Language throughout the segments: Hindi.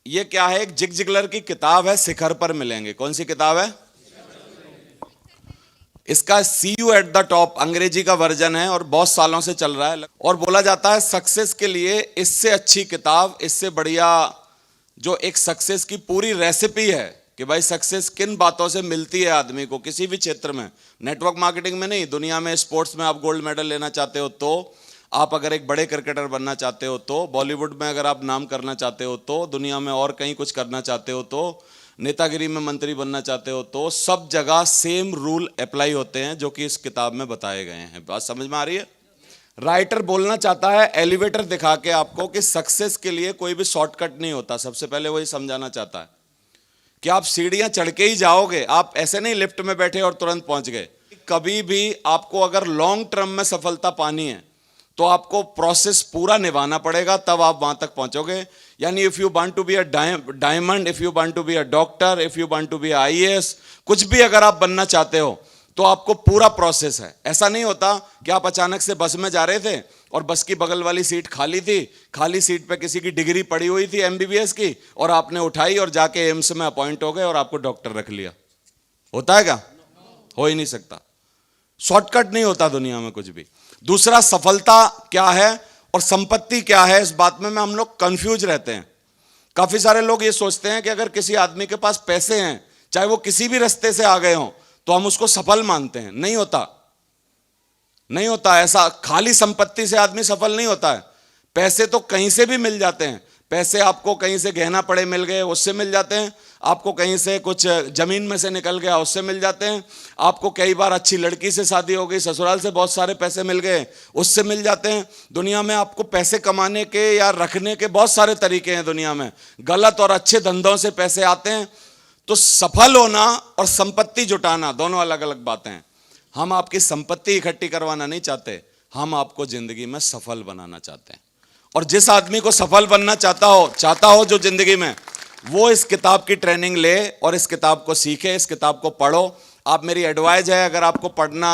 ये क्या है? एक जिग जिगलर की किताब है, शिखर पर मिलेंगे। कौन सी किताब है? इसका सी यू एट द टॉप अंग्रेजी का वर्जन है और बहुत सालों से चल रहा है। और बोला जाता है सक्सेस के लिए इससे अच्छी किताब, इससे बढ़िया जो एक सक्सेस की पूरी रेसिपी है कि भाई सक्सेस किन बातों से मिलती है आदमी को किसी भी क्षेत्र में, नेटवर्क मार्केटिंग में नहीं, दुनिया में स्पोर्ट्स में आप गोल्ड मेडल लेना चाहते हो तो, आप अगर एक बड़े क्रिकेटर बनना चाहते हो तो, बॉलीवुड में अगर आप नाम करना चाहते हो तो, दुनिया में और कहीं कुछ करना चाहते हो तो, नेतागिरी में मंत्री बनना चाहते हो तो, सब जगह सेम रूल अप्लाई होते हैं जो कि इस किताब में बताए गए हैं। बात समझ में आ रही है? राइटर बोलना चाहता है एलिवेटर दिखा के आपको कि सक्सेस के लिए कोई भी शॉर्टकट नहीं होता। सबसे पहले वही समझाना चाहता है कि आप सीढ़ियां चढ़ के ही जाओगे, आप ऐसे नहीं लिफ्ट में बैठे और तुरंत पहुंच गए। कभी भी आपको अगर लॉन्ग टर्म में सफलता पानी है तो आपको प्रोसेस पूरा निभाना पड़ेगा, तब आप वहां तक पहुंचोगे। यानी if you want to be a diamond, if you want to be a doctor, if you want to be IAS, कुछ भी अगर आप बनना चाहते हो तो आपको पूरा प्रोसेस है। ऐसा नहीं होता कि आप अचानक से बस में जा रहे थे और बस की बगल वाली सीट खाली थी, खाली सीट पे किसी की डिग्री पड़ी हुई थी एमबीबीएस की, और आपने उठाई और जाके एम्स में अपॉइंट हो गए और आपको डॉक्टर रख लिया। होता है क्या? हो ही नहीं सकता। शॉर्टकट नहीं होता दुनिया में कुछ भी। दूसरा, सफलता क्या है और संपत्ति क्या है, इस बात में हम लोग कंफ्यूज रहते हैं। काफी सारे लोग ये सोचते हैं कि अगर किसी आदमी के पास पैसे हैं, चाहे वो किसी भी रास्ते से आ गए हों, तो हम उसको सफल मानते हैं। नहीं होता, नहीं होता ऐसा। खाली संपत्ति से आदमी सफल नहीं होता है। पैसे तो कहीं से भी मिल जाते हैं। पैसे आपको कहीं से गहना पड़े मिल गए, उससे मिल जाते हैं। आपको कहीं से कुछ जमीन में से निकल गया, उससे मिल जाते हैं। आपको कई बार अच्छी लड़की से शादी हो गई, ससुराल से बहुत सारे पैसे मिल गए, उससे मिल जाते हैं। दुनिया में आपको पैसे कमाने के या रखने के बहुत सारे तरीके हैं दुनिया में। गलत और अच्छे धंधों से पैसे आते हैं। तो सफल होना और संपत्ति जुटाना दोनों अलग अलग बातें हैं। हम आपकी संपत्ति इकट्ठी करवाना नहीं चाहते, हम आपको जिंदगी में सफल बनाना चाहते हैं। और जिस आदमी को सफल बनना चाहता हो जो जिंदगी में, वो इस किताब की ट्रेनिंग ले और इस किताब को सीखे, इस किताब को पढ़ो। आप, मेरी एडवाइस है, अगर आपको पढ़ना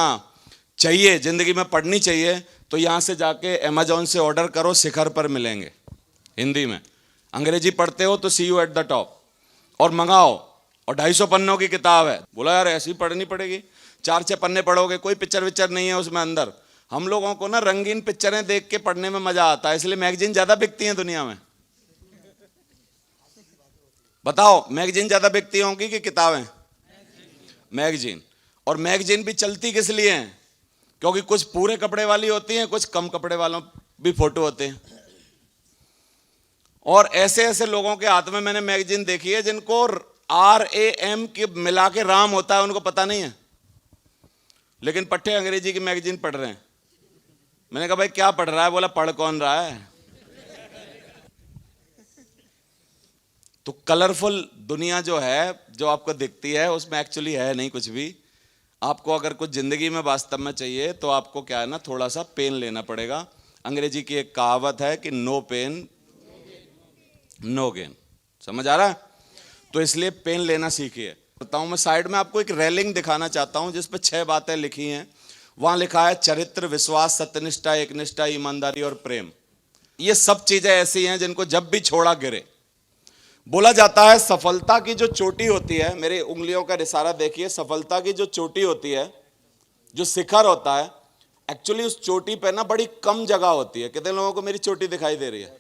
चाहिए, जिंदगी में पढ़नी चाहिए, तो यहां से जाके अमेजोन से ऑर्डर करो, शिखर पर मिलेंगे हिंदी में। अंग्रेजी पढ़ते हो तो सी यू एट द टॉप और मंगाओ। और 250 पन्नों की किताब है। बोला यार ऐसी पढ़नी पड़ेगी, 4-6 पन्ने पढ़ोगे, कोई पिक्चर विक्चर नहीं है उसमें अंदर। हम लोगों को ना रंगीन पिक्चरें देख के पढ़ने में मजा आता है, इसलिए मैगजीन ज्यादा बिकती हैं दुनिया में। बताओ, मैगजीन ज्यादा बिकती होंगी कि किताबें? मैगजीन। और मैगजीन भी चलती किस लिए है? क्योंकि कुछ पूरे कपड़े वाली होती हैं, कुछ कम कपड़े वालों भी फोटो होते हैं। और ऐसे ऐसे लोगों के हाथ में मैंने मैगजीन देखी है जिनको RAM के मिला के राम होता है, उनको पता नहीं है, लेकिन पट्टे अंग्रेजी की मैगजीन पढ़ रहे हैं। मैंने कहा भाई क्या पढ़ रहा है? बोला पढ़ कौन रहा है। तो कलरफुल दुनिया जो है, जो आपको दिखती है, उसमें एक्चुअली है नहीं कुछ भी। आपको अगर कुछ जिंदगी में वास्तव में चाहिए तो आपको क्या है ना, थोड़ा सा पेन लेना पड़ेगा। अंग्रेजी की एक कहावत है कि नो पेन नो गेन। समझ आ रहा है? तो इसलिए पेन लेना सीखिए। बताऊं, मैं साइड में आपको एक रेलिंग दिखाना चाहता हूं जिस पे 6 बातें लिखी हैं। वहां लिखा है चरित्र, विश्वास, सत्यनिष्ठा, एकनिष्ठा, ईमानदारी और प्रेम। ये सब चीजें ऐसी हैं जिनको जब भी छोड़ा गिरे। बोला जाता है सफलता की जो चोटी होती है, मेरी उंगलियों का इशारा देखिए, सफलता की जो चोटी होती है, जो शिखर होता है, एक्चुअली उस चोटी पे ना बड़ी कम जगह होती है। कितने लोगों को मेरी चोटी दिखाई दे रही है?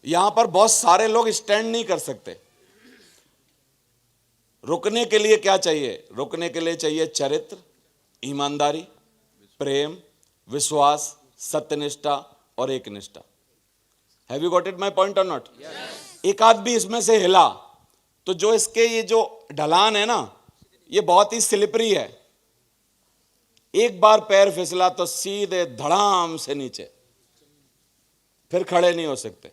यहां पर बहुत सारे लोग स्टैंड नहीं कर सकते। रुकने के लिए क्या चाहिए? रुकने के लिए चाहिए चरित्र, ईमानदारी, प्रेम, विश्वास, सत्यनिष्ठा और एकनिष्ठा। Have you got it my point or not? एक आध भी इसमें से हिला तो जो इसके ये जो ढलान है ना, ये बहुत ही स्लिपरी है। एक बार पैर फिसला तो सीधे धड़ाम से नीचे, फिर खड़े नहीं हो सकते।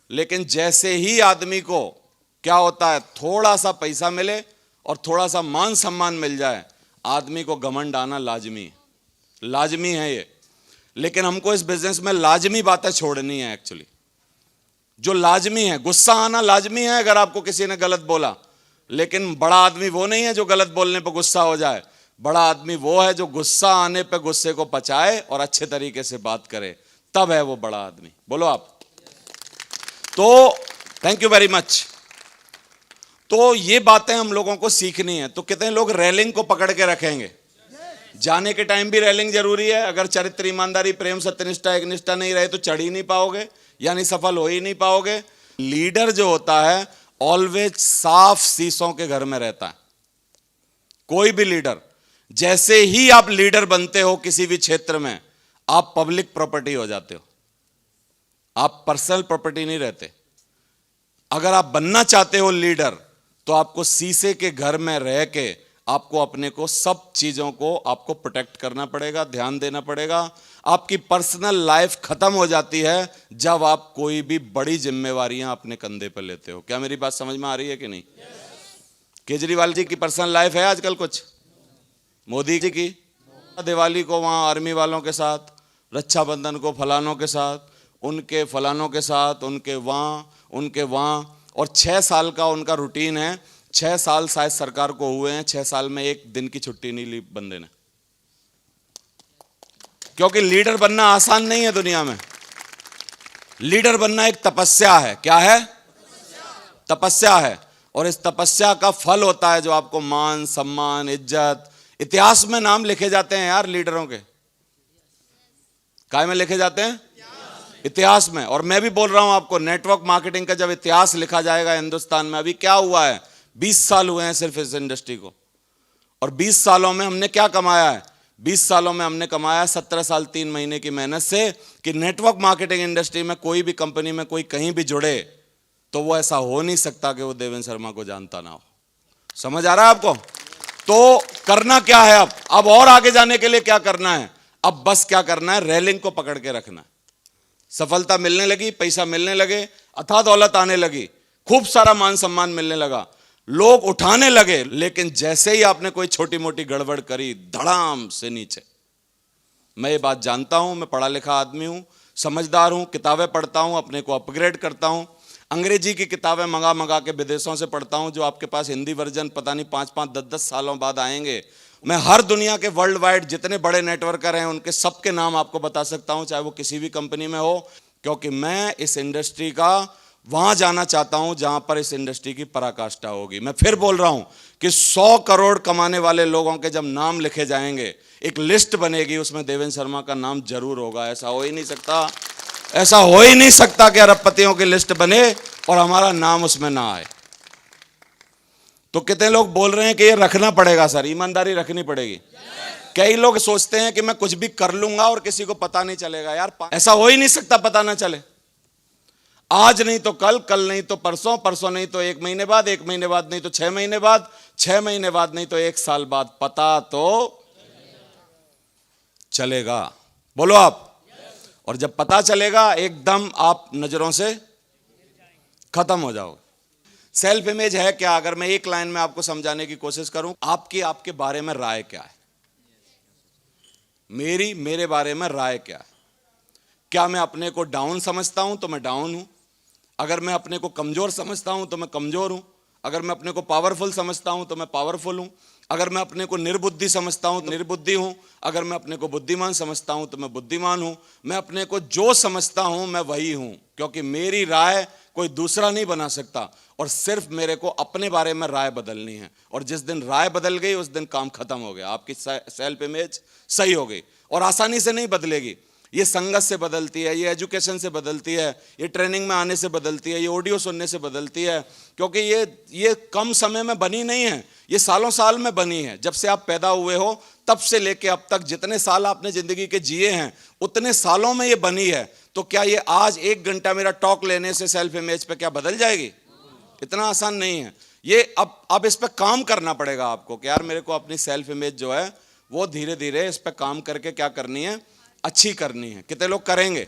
लेकिन जैसे ही आदमी को क्या होता है, थोड़ा सा पैसा मिले और थोड़ा सा मान सम्मान मिल जाए, आदमी को घमंड आना लाजमी है, लाजमी है ये। लेकिन हमको इस बिजनेस में लाजमी बातें छोड़नी है। एक्चुअली जो लाजमी है, गुस्सा आना लाजमी है अगर आपको किसी ने गलत बोला, लेकिन बड़ा आदमी वो नहीं है जो गलत बोलने पर गुस्सा हो जाए। बड़ा आदमी वो है जो गुस्सा आने पर गुस्से को पचाए और अच्छे तरीके से बात करे, तब है वो बड़ा आदमी। बोलो आप। तो थैंक यू वेरी मच। तो ये बातें हम लोगों को सीखनी है। तो कितने लोग रेलिंग को पकड़ के रखेंगे? जाने के टाइम भी रेलिंग जरूरी है। अगर चरित्र, ईमानदारी, प्रेम, सत्यनिष्ठा, एकनिष्ठा नहीं रहे तो चढ़ ही नहीं पाओगे, यानी सफल हो ही नहीं पाओगे। लीडर जो होता है ऑलवेज साफ शीशों के घर में रहता है। कोई भी लीडर, जैसे ही आप लीडर बनते हो किसी भी क्षेत्र में, आप पब्लिक प्रॉपर्टी हो जाते हो, आप पर्सनल प्रॉपर्टी नहीं रहते। अगर आप बनना चाहते हो लीडर, तो आपको शीशे के घर में रह के आपको अपने को सब चीजों को आपको प्रोटेक्ट करना पड़ेगा, ध्यान देना पड़ेगा। आपकी पर्सनल लाइफ खत्म हो जाती है जब आप कोई भी बड़ी जिम्मेवारियां अपने कंधे पर लेते हो। क्या मेरी बात समझ में आ रही है कि नहीं? केजरीवाल जी की पर्सनल लाइफ है आजकल कुछ? मोदी जी की दिवाली को वहां आर्मी वालों के साथ, रक्षाबंधन को फलानों के साथ, उनके फलानों के साथ, उनके वहां, और 6 साल का उनका रूटीन है। 6 साल शायद सरकार को हुए हैं, 6 साल में एक दिन की छुट्टी नहीं ली बंदे ने। क्योंकि लीडर बनना आसान नहीं है दुनिया में। लीडर बनना एक तपस्या है। क्या है? तपस्या है। और इस तपस्या का फल होता है जो आपको मान, सम्मान, इज्जत। इतिहास में नाम लिखे जाते हैं यार लीडरों के। काय में लिखे जाते हैं? इतिहास में। और मैं भी बोल रहा हूं आपको, नेटवर्क मार्केटिंग का जब इतिहास लिखा जाएगा हिंदुस्तान में, अभी क्या हुआ है, 20 साल हुए हैं सिर्फ इस इंडस्ट्री को, और 20 सालों में हमने क्या कमाया है? 20 सालों में हमने कमाया 17 साल 3 महीने की मेहनत से कि नेटवर्क मार्केटिंग इंडस्ट्री में कोई भी कंपनी में कोई कहीं भी जुड़े तो वो ऐसा हो नहीं सकता कि वो देवेंद्र शर्मा को जानता ना हो। समझ आ रहा है आपको? तो करना क्या है अब और आगे जाने के लिए क्या करना है? अब बस क्या करना है? रेलिंग को पकड़ के रखना है। सफलता मिलने लगी, पैसा मिलने लगे, अथाह दौलत आने लगी, खूब सारा मान सम्मान मिलने लगा, लोग उठाने लगे, लेकिन जैसे ही आपने कोई छोटी मोटी गड़बड़ करी, धड़ाम से नीचे। मैं ये बात जानता हूं, मैं पढ़ा लिखा आदमी हूं, समझदार हूं, किताबें पढ़ता हूं, अपने को अपग्रेड करता हूं, अंग्रेजी की किताबें मंगा के विदेशों से पढ़ता हूं, जो आपके पास हिंदी वर्जन पता नहीं 5-5, 10-10 सालों बाद आएंगे। मैं हर दुनिया के वर्ल्ड वाइड जितने बड़े नेटवर्कर हैं उनके सबके नाम आपको बता सकता हूं, चाहे वो किसी भी कंपनी में हो, क्योंकि मैं इस इंडस्ट्री का वहां जाना चाहता हूं जहां पर इस इंडस्ट्री की पराकाष्ठा होगी। मैं फिर बोल रहा हूं कि 100 करोड़ कमाने वाले लोगों के जब नाम लिखे जाएंगे, एक लिस्ट बनेगी, उसमें देवेंद्र शर्मा का नाम जरूर होगा। ऐसा हो ही नहीं सकता, ऐसा हो ही नहीं सकता कि अरबपतियों की लिस्ट बने और हमारा नाम उसमें ना आए। तो कितने लोग बोल रहे हैं कि ये रखना पड़ेगा सर, ईमानदारी रखनी पड़ेगी। कई लोग सोचते हैं कि मैं कुछ भी कर लूंगा और किसी को पता नहीं चलेगा। यार ऐसा हो ही नहीं सकता, पता ना चले। आज नहीं तो कल, कल नहीं तो परसों, परसों नहीं तो 1 महीने बाद, 1 महीने बाद नहीं तो 6 महीने बाद, 6 महीने बाद नहीं तो 1 साल बाद, पता तो चलेगा। बोलो आप। और जब पता चलेगा एकदम आप नजरों से खत्म हो जाओगे। सेल्फ इमेज है क्या? अगर मैं एक लाइन में आपको समझाने की कोशिश करूं, आपके बारे में राय क्या है? मेरे बारे में राय क्या है? क्या मैं अपने को डाउन समझता हूं तो मैं डाउन हूं? अगर मैं अपने को कमजोर समझता हूं तो मैं कमजोर हूं? अगर मैं अपने को पावरफुल समझता हूं तो मैं पावरफुल हूं? अगर मैं अपने को निर्बुद्धि समझता हूं तो निर्बुद्धि हूं? अगर मैं अपने को बुद्धिमान समझता हूं तो मैं बुद्धिमान हूं? मैं अपने को जो समझता हूं मैं वही हूं, क्योंकि मेरी राय कोई दूसरा नहीं बना सकता, और सिर्फ मेरे को अपने बारे में राय बदलनी है। और जिस दिन राय बदल गई उस दिन काम खत्म हो गया, आपकी सेल्फ इमेज सही हो गई। और आसानी से नहीं बदलेगी, ये संगत से बदलती है, ये एजुकेशन से बदलती है, ये ट्रेनिंग में आने से बदलती है, ये ऑडियो सुनने से बदलती है, क्योंकि ये कम समय में बनी नहीं है, ये सालों साल में बनी है। जब से आप पैदा हुए हो तब से लेके अब तक जितने साल आपने जिंदगी के जिए हैं उतने सालों में ये बनी है। तो क्या ये आज 1 घंटा मेरा टॉक लेने से सेल्फ इमेज पे क्या बदल जाएगी? इतना आसान नहीं है ये। अब इस पे काम करना पड़ेगा आपको कि यार मेरे को अपनी सेल्फ इमेज जो है वो धीरे धीरे इस पे काम करके क्या करनी है, अच्छी करनी है। कितने लोग करेंगे?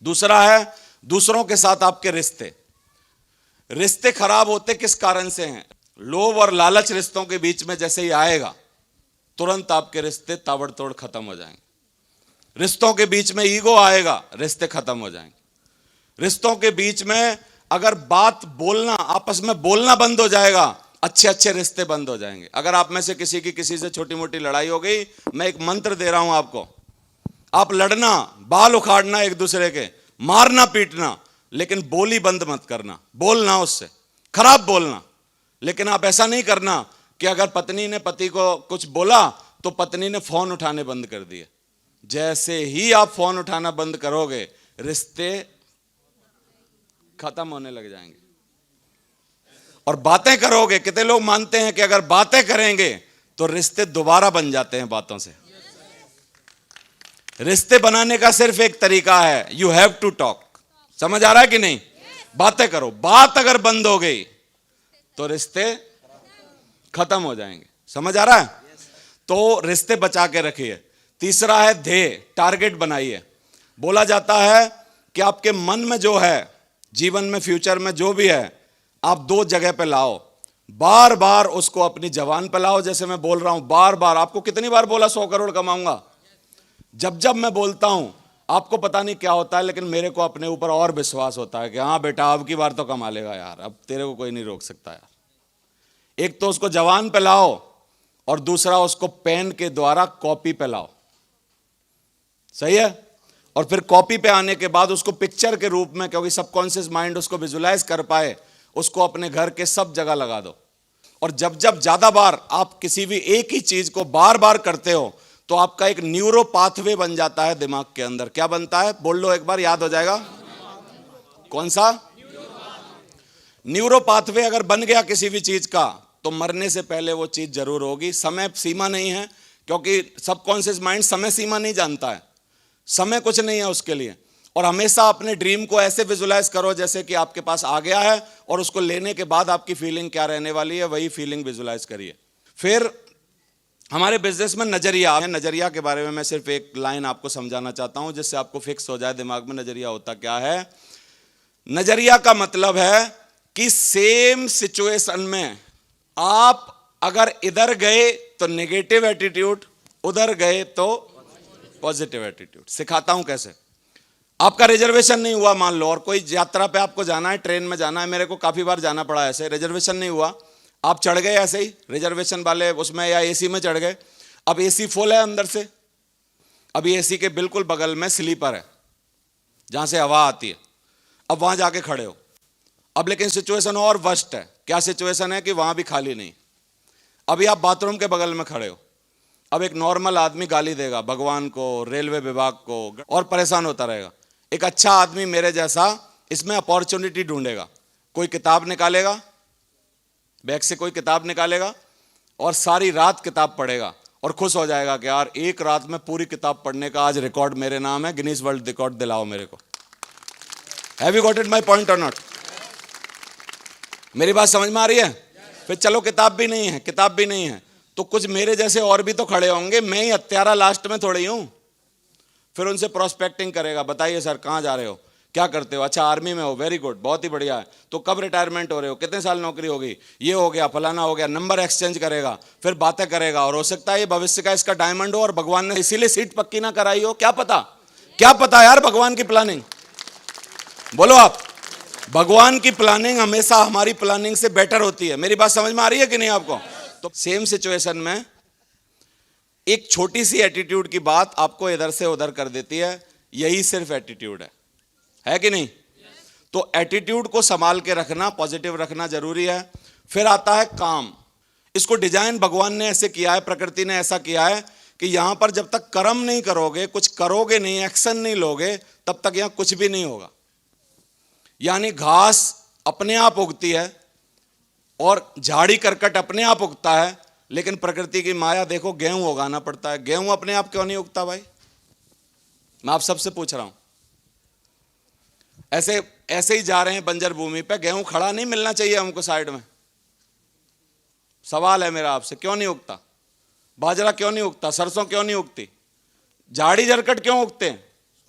दूसरा है दूसरों के साथ आपके रिश्ते खराब होते किस कारण से हैं? लोभ और लालच रिश्तों के बीच में जैसे ही आएगा तुरंत आपके रिश्ते ताबड़तोड़ खत्म हो जाएंगे। रिश्तों के बीच में ईगो आएगा, रिश्ते खत्म हो जाएंगे। रिश्तों के बीच में अगर बात बोलना, आपस में बोलना बंद हो जाएगा, अच्छे अच्छे रिश्ते बंद हो जाएंगे। अगर आप में से किसी से छोटी मोटी लड़ाई हो गई, मैं एक मंत्र दे रहा हूं आपको, आप लड़ना, बाल उखाड़ना एक दूसरे के, मारना पीटना, लेकिन बोली बंद मत करना, बोलना उससे, खराब बोलना। लेकिन आप ऐसा नहीं करना कि अगर पत्नी ने पति को कुछ बोला तो पत्नी ने फोन उठाने बंद कर दिए। जैसे ही आप फोन उठाना बंद करोगे, रिश्ते खत्म होने लग जाएंगे। और बातें करोगे, कितने लोग मानते हैं कि अगर बातें करेंगे तो रिश्ते दोबारा बन जाते हैं बातों से। रिश्ते बनाने का सिर्फ एक तरीका है, यू हैव टू टॉक। समझ आ रहा है कि नहीं? बातें करो। बात अगर बंद हो गई तो रिश्ते खत्म हो जाएंगे। समझ आ रहा है? तो रिश्ते बचा के रखिए। तीसरा है ध्येय, टारगेट बनाइए। बोला जाता है कि आपके मन में जो है, जीवन में, फ्यूचर में जो भी है, आप दो जगह पे लाओ। बार बार उसको अपनी जबान पे लाओ, जैसे मैं बोल रहा हूं बार बार। आपको कितनी बार बोला 100 करोड़ कमाऊंगा? जब जब मैं बोलता हूं आपको पता नहीं क्या होता है, लेकिन मेरे को अपने ऊपर और विश्वास होता है कि हाँ बेटा अब की बार तो कमा लेगा यार, अब तेरे को कोई नहीं रोक सकता यार। एक तो उसको जबान पे लाओ और दूसरा उसको पेन के द्वारा कॉपी पे लाओ। सही है? और फिर कॉपी पे आने के बाद उसको पिक्चर के रूप में, क्योंकि सबकॉन्शियस माइंड उसको विजुलाइज कर पाए, उसको अपने घर के सब जगह लगा दो। और जब जब ज्यादा बार आप किसी भी एक ही चीज को बार बार करते हो तो आपका एक न्यूरो पाथवे बन जाता है दिमाग के अंदर। क्या बनता है? बोल लो एक बार, याद हो जाएगा। कौन सा? न्यूरो पाथवे अगर बन गया किसी भी चीज का तो मरने से पहले वो चीज जरूर होगी। समय सीमा नहीं है, क्योंकि सबकॉन्शियस माइंड समय सीमा नहीं जानता है। समय कुछ नहीं है उसके लिए। और हमेशा अपने ड्रीम को ऐसे विजुलाइज करो जैसे कि आपके पास आ गया है, और उसको लेने के बाद आपकी फीलिंग क्या रहने वाली है, वही फीलिंग विजुलाइज करिए। फिर हमारे बिजनेस में नजरिया है। नजरिया के बारे में मैं सिर्फ एक लाइन आपको समझाना चाहता हूं, जिससे आपको फिक्स हो जाए दिमाग में नजरिया होता क्या है। नजरिया का मतलब है कि सेम सिचुएशन में आप अगर इधर गए तो नेगेटिव एटीट्यूड, उधर गए तो पॉजिटिव एटीट्यूड। सिखाता हूं कैसे। आपका रिजर्वेशन नहीं हुआ मान लो, और कोई यात्रा पे आपको जाना है, ट्रेन में जाना है। मेरे को काफी बार जाना पड़ा ऐसे, रिजर्वेशन नहीं हुआ, आप चढ़ गए ऐसे ही रिजर्वेशन वाले उसमें या एसी में चढ़ गए। अब एसी फुल है अंदर से, अभी एसी के बिल्कुल बगल में स्लीपर है जहां से हवा आती है। अब वहां जाके खड़े हो। अब लेकिन सिचुएशन और वर्स्ट है। क्या सिचुएशन है? कि वहां भी खाली नहीं। अभी आप बाथरूम के बगल में खड़े हो। अब एक नॉर्मल आदमी गाली देगा भगवान को, रेलवे विभाग को, और परेशान होता रहेगा। एक अच्छा आदमी मेरे जैसा इसमें अपॉर्चुनिटी ढूंढेगा। कोई किताब निकालेगा, बैग से कोई किताब निकालेगा और सारी रात किताब पढ़ेगा और खुश हो जाएगा कि यार एक रात में पूरी किताब पढ़ने का आज रिकॉर्ड मेरे नाम है, गिनीज वर्ल्ड रिकॉर्ड दिलाओ मेरे को। Have you got it my point or not? मेरी बात समझ में आ रही है? फिर चलो किताब भी नहीं है, किताब भी नहीं है तो कुछ मेरे जैसे और भी तो खड़े होंगे, मैं ही हत्यारा लास्ट में थोड़ी हूं। फिर उनसे प्रोस्पेक्टिंग करेगा, बताइए सर कहां जा रहे हो, क्या करते हो? अच्छा आर्मी में हो, वेरी गुड, बहुत ही बढ़िया है। तो कब रिटायरमेंट हो रहे हो, कितने साल नौकरी होगी, ये हो गया, फलाना हो गया। नंबर एक्सचेंज करेगा, फिर बातें करेगा, और हो सकता है ये भविष्य का इसका डायमंड हो और भगवान ने इसीलिए सीट पक्की ना कराई हो। क्या पता, क्या पता यार, भगवान की प्लानिंग। बोलो आप, भगवान की प्लानिंग हमेशा हमारी प्लानिंग से बेटर होती है। मेरी बात समझ में आ रही है कि नहीं आपको? तो सेम सिचुएशन में एक छोटी सी एटीट्यूड की बात आपको इधर से उधर कर देती है। यही सिर्फ एटीट्यूड है कि नहीं? तो एटीट्यूड को संभाल के रखना, पॉजिटिव रखना जरूरी है। फिर आता है काम। इसको डिजाइन भगवान ने ऐसे किया है, प्रकृति ने ऐसा किया है कि यहां पर जब तक कर्म नहीं करोगे, कुछ करोगे नहीं, एक्शन नहीं लोगे, तब तक यहां कुछ भी नहीं होगा। यानी घास अपने आप उगती है और झाड़ी करकट अपने आप उगता है, लेकिन प्रकृति की माया देखो, गेहूं उगाना पड़ता है। गेहूं अपने आप क्यों नहीं उगता भाई? मैं आप सबसे पूछ रहा हूं। ऐसे ही जा रहे हैं बंजर भूमि पे, गेहूं खड़ा नहीं मिलना चाहिए हमको साइड में? सवाल है मेरा आपसे, क्यों नहीं उगता? बाजरा क्यों नहीं उगता? सरसों क्यों नहीं उगती? झाड़ी झरकट क्यों उगते हैं?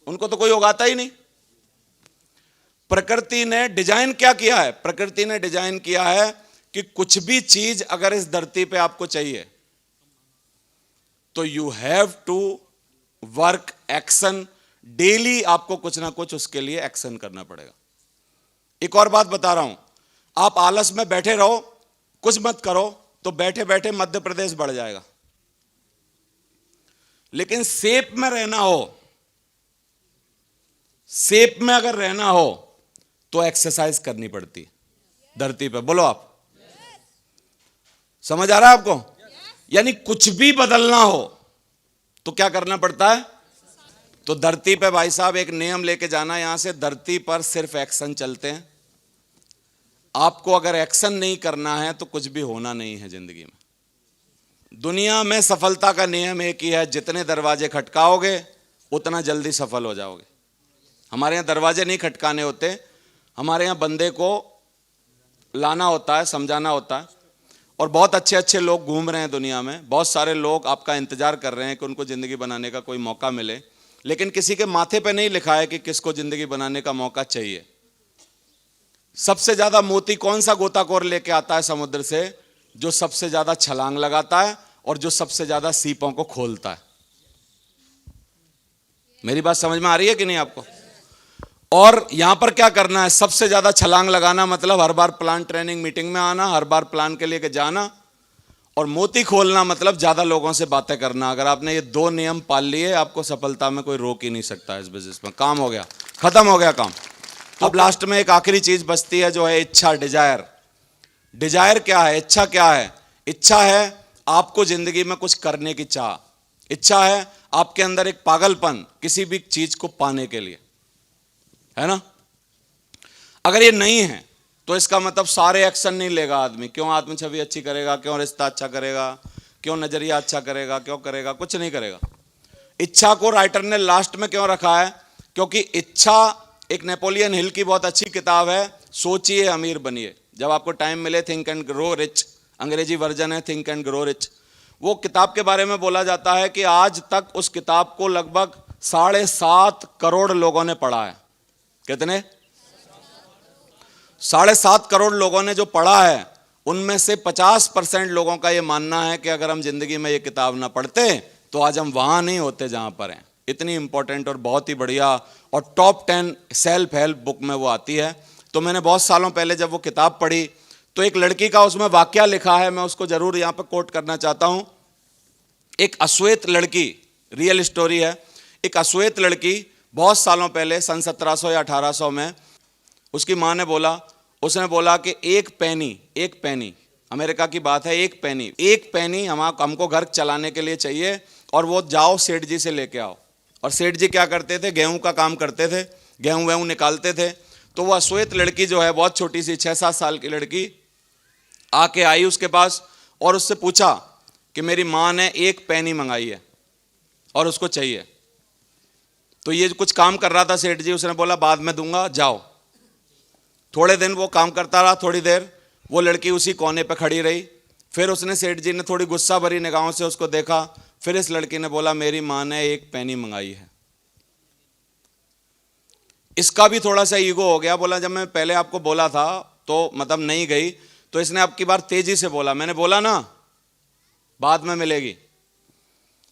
उनको तो कोई उगाता ही नहीं। प्रकृति ने डिजाइन क्या किया है? प्रकृति ने डिजाइन किया है कि कुछ भी चीज अगर इस धरती पे आपको चाहिए तो you have to work, action. Daily आपको कुछ ना कुछ उसके लिए एक्शन करना पड़ेगा। एक और बात बता रहा हूं, आप आलस में बैठे रहो, कुछ मत करो, तो बैठे बैठे मध्य प्रदेश बढ़ जाएगा। लेकिन शेप में रहना हो, शेप में अगर रहना हो तो एक्सरसाइज करनी पड़ती है धरती पे। बोलो आप, समझ आ रहा है आपको? यानी कुछ भी बदलना हो तो क्या करना पड़ता है? तो धरती पे भाई साहब एक नियम लेके जाना यहां से, धरती पर सिर्फ एक्शन चलते हैं। आपको अगर एक्शन नहीं करना है तो कुछ भी होना नहीं है जिंदगी में। दुनिया में सफलता का नियम एक ही है, जितने दरवाजे खटकाओगे उतना जल्दी सफल हो जाओगे। हमारे यहां दरवाजे नहीं खटकाने होते, हमारे यहां बंदे को लाना होता है, समझाना होता है। और बहुत अच्छे अच्छे लोग घूम रहे हैं दुनिया में, बहुत सारे लोग आपका इंतजार कर रहे हैं कि उनको जिंदगी बनाने का कोई मौका मिले, लेकिन किसी के माथे पे नहीं लिखा है कि किसको जिंदगी बनाने का मौका चाहिए। सबसे ज्यादा मोती कौन सा गोताखोर लेके आता है समुद्र से? जो सबसे ज्यादा छलांग लगाता है और जो सबसे ज्यादा सीपों को खोलता है। मेरी बात समझ में आ रही है कि नहीं आपको? और यहां पर क्या करना है? सबसे ज्यादा छलांग लगाना मतलब हर बार प्लान ट्रेनिंग मीटिंग में आना, हर बार प्लान के लिए जाना। और मोती खोलना मतलब ज्यादा लोगों से बातें करना। अगर आपने ये दो नियम पाल लिए, आपको सफलता में कोई रोक ही नहीं सकता इस बिजनेस में। काम हो गया, खत्म हो गया काम। अब लास्ट में एक आखिरी चीज बचती है जो है इच्छा, डिजायर। डिजायर क्या है? इच्छा क्या है? इच्छा है आपको जिंदगी में कुछ करने की चाह। इच्छा है आपके अंदर एक पागलपन किसी भी चीज को पाने के लिए, है ना? अगर ये नहीं है तो इसका मतलब सारे एक्शन नहीं लेगा आदमी। क्यों आत्म छवि अच्छी करेगा, क्यों रिश्ता अच्छा करेगा, क्यों नजरिया अच्छा करेगा, क्यों करेगा? कुछ नहीं करेगा। इच्छा को राइटर ने लास्ट में क्यों रखा है? क्योंकि इच्छा, एक नेपोलियन हिल की बहुत अच्छी किताब है, सोचिए अमीर बनिए। जब आपको टाइम मिले, थिंक एंड ग्रो रिच, अंग्रेजी वर्जन है थिंक एंड ग्रो रिच। वो किताब के बारे में बोला जाता है कि आज तक उस किताब को लगभग 7.5 करोड़ लोगों ने पढ़ा है। कितने? 7.5 करोड़ लोगों ने जो पढ़ा है, उनमें से 50% लोगों का यह मानना है कि अगर हम जिंदगी में ये किताब ना पढ़ते तो आज हम वहां नहीं होते जहां पर हैं। इतनी इंपॉर्टेंट और बहुत ही बढ़िया और टॉप 10 सेल्फ हेल्प बुक में वो आती है। तो मैंने बहुत सालों पहले जब वो किताब पढ़ी तो एक लड़की का उसमें वाकया लिखा है, मैं उसको जरूर यहां पर कोट करना चाहता हूं। एक अश्वेत लड़की, रियल स्टोरी है। एक अश्वेत लड़की बहुत सालों पहले सन 1700 या 1800 में, उसकी मां ने बोला, उसने बोला कि एक पैनी, अमेरिका की बात है, एक पैनी हमको घर चलाने के लिए चाहिए और वो जाओ सेठ जी से लेके आओ। और सेठ जी क्या करते थे? गेहूं का काम करते थे, गेहूं वेहूं निकालते थे। तो वो अश्वेत लड़की जो है, बहुत छोटी सी 6-7 साल की लड़की, आके आई उसके पास और उससे पूछा कि मेरी मां ने एक पैनी मंगाई है और उसको चाहिए। तो ये कुछ काम कर रहा था सेठ जी, उसने बोला बाद में दूंगा, जाओ। थोड़े दिन वो काम करता रहा, थोड़ी देर वो लड़की उसी कोने पे खड़ी रही। फिर उसने, सेठ जी ने थोड़ी गुस्सा भरी निगाहों से उसको देखा। फिर इस लड़की ने बोला मेरी मां ने एक पैनी मंगाई है। इसका भी थोड़ा सा ईगो हो गया, बोला जब मैं पहले आपको बोला था तो मतलब नहीं गई, तो इसने अब की बार तेजी से बोला, मैंने बोला ना बाद में मिलेगी।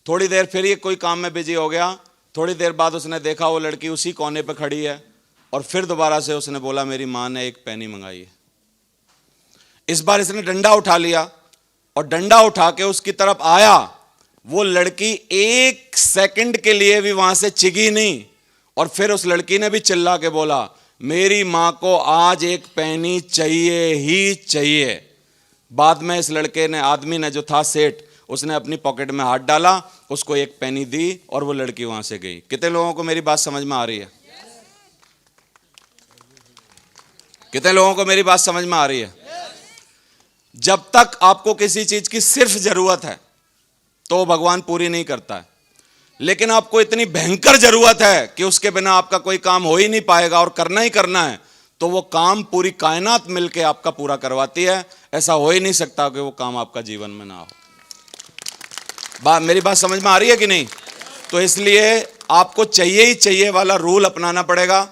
थोड़ी देर फिर ये कोई काम में बिजी हो गया। थोड़ी देर बाद उसने देखा वो लड़की उसी कोने पे खड़ी है और फिर दोबारा से उसने बोला मेरी मां ने एक पैनी मंगाई है। इस बार इसने डंडा उठा लिया और डंडा उठा के उसकी तरफ आया। वो लड़की 1 सेकंड के लिए भी वहां से चिगी नहीं और फिर उस लड़की ने भी चिल्ला के बोला मेरी मां को आज एक पैनी चाहिए ही चाहिए। बाद में इस लड़के ने, आदमी ने जो था सेठ, उसने अपनी पॉकेट में हाथ डाला, उसको एक पैनी दी और वो लड़की वहां से गई। कितने लोगों को मेरी बात समझ में आ रही है? कितने लोगों को मेरी बात समझ में आ रही है? जब तक आपको किसी चीज की सिर्फ जरूरत है तो भगवान पूरी नहीं करता है, लेकिन आपको इतनी भयंकर जरूरत है कि उसके बिना आपका कोई काम हो ही नहीं पाएगा और करना ही करना है, तो वो काम पूरी कायनात मिलके आपका पूरा करवाती है। ऐसा हो ही नहीं सकता कि वो काम आपका जीवन में ना हो। मेरी बात समझ में आ रही है कि नहीं? तो इसलिए आपको चाहिए ही चाहिए वाला रूल अपनाना पड़ेगा।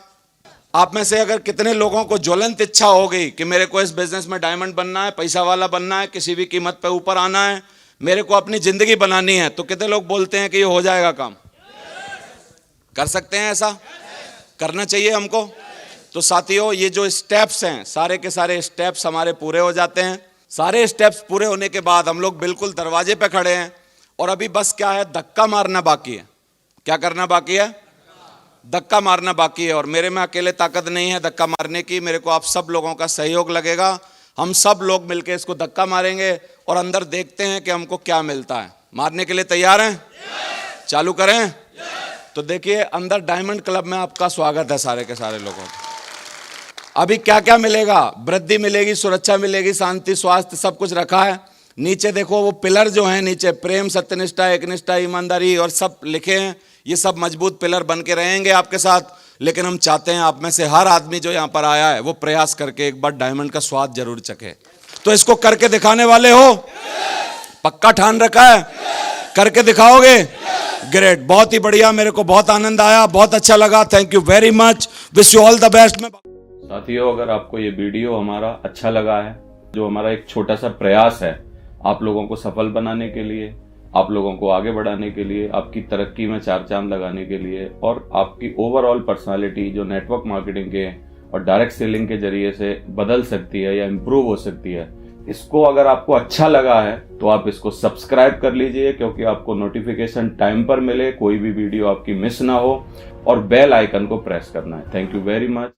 आप में से अगर कितने लोगों को ज्वलंत इच्छा हो गई कि मेरे को इस बिजनेस में डायमंड बनना है, पैसा वाला बनना है, किसी भी कीमत पे ऊपर आना है, मेरे को अपनी जिंदगी बनानी है, तो कितने लोग बोलते हैं कि ये हो जाएगा काम? कर सकते हैं? ऐसा करना चाहिए हमको। तो साथियों, ये जो स्टेप्स हैं, सारे के सारे स्टेप्स हमारे पूरे हो जाते हैं। सारे स्टेप्स पूरे होने के बाद हम लोग बिल्कुल दरवाजे पे खड़े हैं और अभी बस क्या है, धक्का मारना बाकी है। क्या करना बाकी है? धक्का मारना बाकी है और मेरे में अकेले ताकत नहीं है धक्का मारने की। मेरे को आप सब लोगों का सहयोग लगेगा। हम सब लोग मिलकर इसको धक्का मारेंगे और अंदर देखते हैं कि हमको क्या मिलता है। मारने के लिए तैयार हैं? चालू करें? तो देखिए, अंदर डायमंड क्लब में आपका स्वागत है सारे के सारे लोगों का। अभी क्या क्या मिलेगा? वृद्धि मिलेगी, सुरक्षा मिलेगी, शांति, स्वास्थ्य, सब कुछ रखा है। नीचे देखो वो पिलर जो हैं, नीचे प्रेम, सत्यनिष्ठा, एकनिष्ठा, ईमानदारी और सब लिखे हैं। ये सब मजबूत पिलर बन के रहेंगे आपके साथ। लेकिन हम चाहते हैं आप में से हर आदमी जो यहाँ पर आया है वो प्रयास करके एक बार डायमंड का स्वाद जरूर चखे। तो इसको करके दिखाने वाले हो? पक्का ठान रखा है? करके दिखाओगे? ग्रेट, बहुत ही बढ़िया। मेरे को बहुत आनंद आया, बहुत अच्छा लगा। Thank you very much, wish you all the best. साथियों, अगर आपको ये वीडियो हमारा अच्छा लगा है, जो हमारा एक छोटा सा प्रयास है आप लोगों को सफल बनाने के लिए, आप लोगों को आगे बढ़ाने के लिए, आपकी तरक्की में चार चांद लगाने के लिए और आपकी ओवरऑल पर्सनालिटी जो नेटवर्क मार्केटिंग के और डायरेक्ट सेलिंग के जरिए से बदल सकती है या इम्प्रूव हो सकती है, इसको अगर आपको अच्छा लगा है तो आप इसको सब्सक्राइब कर लीजिए, क्योंकि आपको नोटिफिकेशन टाइम पर मिले, कोई भी वीडियो आपकी मिस ना हो, और बेल आइकन को प्रेस करना है। Thank you very much.